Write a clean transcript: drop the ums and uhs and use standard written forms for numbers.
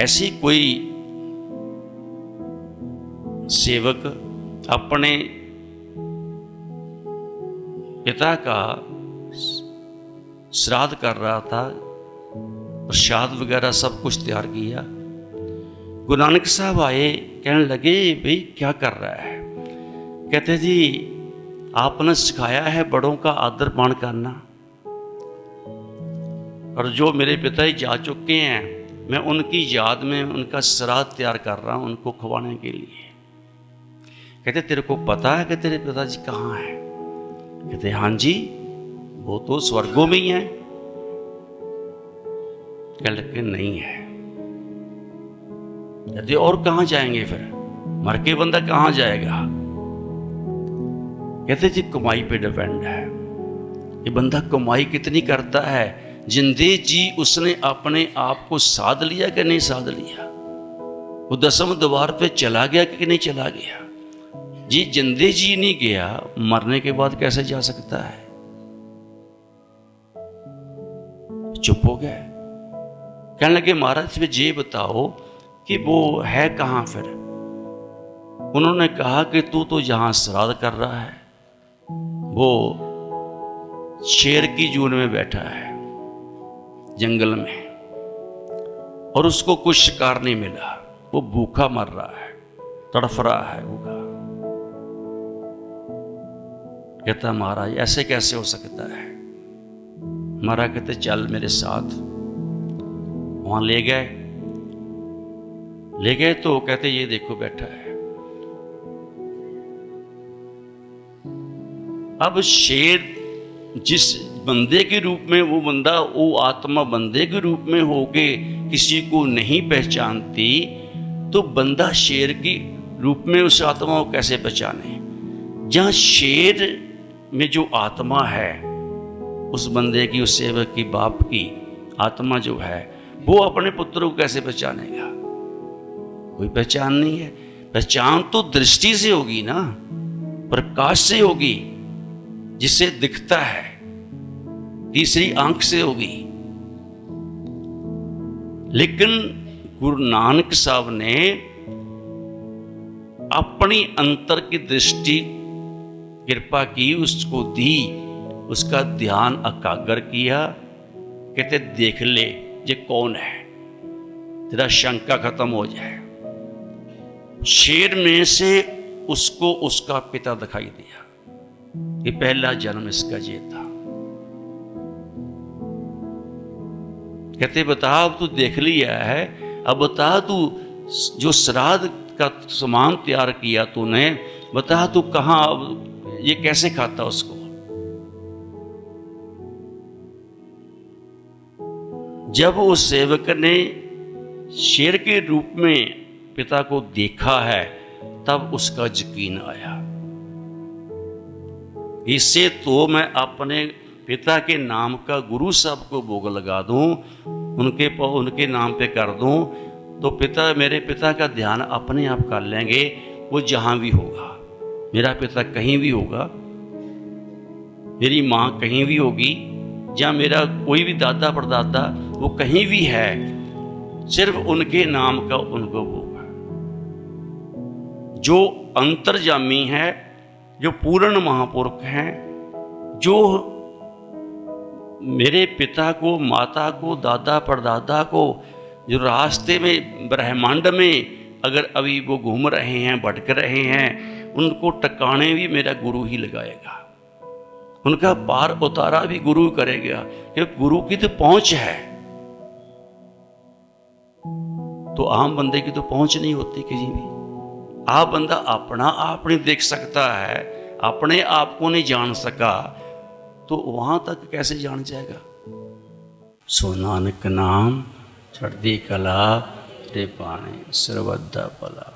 ऐसी कोई सेवक अपने पिता का श्राद्ध कर रहा था, प्रसाद वगैरह सब कुछ तैयार किया। गुरु नानक साहब आए, कहने लगे भाई क्या कर रहा है? कहते जी आपने सिखाया है बड़ों का आदर मान करना, और जो मेरे पिता जी जा चुके हैं मैं उनकी याद में उनका श्राद्ध तैयार कर रहा हूं उनको खवाने के लिए। कहते तेरे को पता है कि तेरे पिताजी कहाँ हैं? कहते हाँ जी, वो तो स्वर्गों में ही है। कह लगे नहीं है। कहते और कहाँ जाएंगे फिर? मर के बंदा कहाँ जाएगा? कहते जी कमाई पे डिपेंड है। ये बंदा कमाई कितनी करता है? जिंदे जी उसने अपने आप को साध लिया कि नहीं साध लिया? वो 10वें द्वार पे चला गया कि नहीं चला गया? जी जिंदे जी नहीं गया, मरने के बाद कैसे जा सकता है? चुप हो गए। कहने लगे महाराज फिर ये बताओ कि वो है कहां फिर? उन्होंने कहा कि तू तो जहां श्राद्ध कर रहा है वो शेर की जून में बैठा है जंगल में, और उसको कुछ शिकार नहीं मिला, वो भूखा मर रहा है, तड़फ रहा है भूखा। कहता महाराज ऐसे कैसे हो सकता है? महाराज कहते चल मेरे साथ। वहां ले गए तो कहते ये देखो बैठा है। अब शेर जिस बंदे के रूप में वो बंदा, वो आत्मा बंदे के रूप में होके किसी को नहीं पहचानती, तो बंदा शेर के रूप में उस आत्मा को कैसे पहचाने? जहां शेर में जो आत्मा है उस बंदे की, उस सेवक की, बाप की आत्मा जो है, वो अपने पुत्र को कैसे पहचानेगा? कोई पहचान नहीं है। पहचान तो दृष्टि से होगी ना, प्रकाश से होगी, जिससे दिखता है, तीसरी आंख से होगी। लेकिन गुरु नानक साहब ने अपनी अंतर की दृष्टि कृपा की, उसको दी, उसका ध्यान एकाग्र किया। कहते देख ले ये कौन है, तेरा शंका खत्म हो जाए। शेर में से उसको उसका पिता दिखाई दिया। ये पहला जन्म इसका ये था। कहते बता अब तू देख लिया है, अब बता तू जो श्राद्ध का सामान तैयार किया तूने, बता तू कहां, ये कैसे खाता उसको? जब उस सेवक ने शेर के रूप में पिता को देखा है तब उसका यकीन आया। इससे तो मैं अपने पिता के नाम का गुरु साहब को भोग लगा दूं, उनके नाम पे कर दूं, तो पिता, मेरे पिता का ध्यान अपने आप कर लेंगे। वो जहां भी होगा, मेरा पिता कहीं भी होगा, मेरी माँ कहीं भी होगी, या मेरा कोई भी दादा परदादा वो कहीं भी है, सिर्फ उनके नाम का उनको होगा। जो अंतर्यामी है, जो पूर्ण महापुरुष हैं, जो मेरे पिता को, माता को, दादा परदादा को, जो रास्ते में ब्रह्मांड में अगर अभी वो घूम रहे हैं, भटक रहे हैं, उनको टकाने भी मेरा गुरु ही लगाएगा। उनका पार उतारा भी गुरु करेगा, क्योंकि गुरु की तो पहुंच है। तो आम बंदे की तो पहुंच नहीं होती किसी भी। आप बंदा अपना आप नहीं देख सकता है, अपने आप को नहीं जान सका, तो वहां तक कैसे जान जाएगा? सो नानक नाम चढ़दी कला रे पाने सर्वदा भला।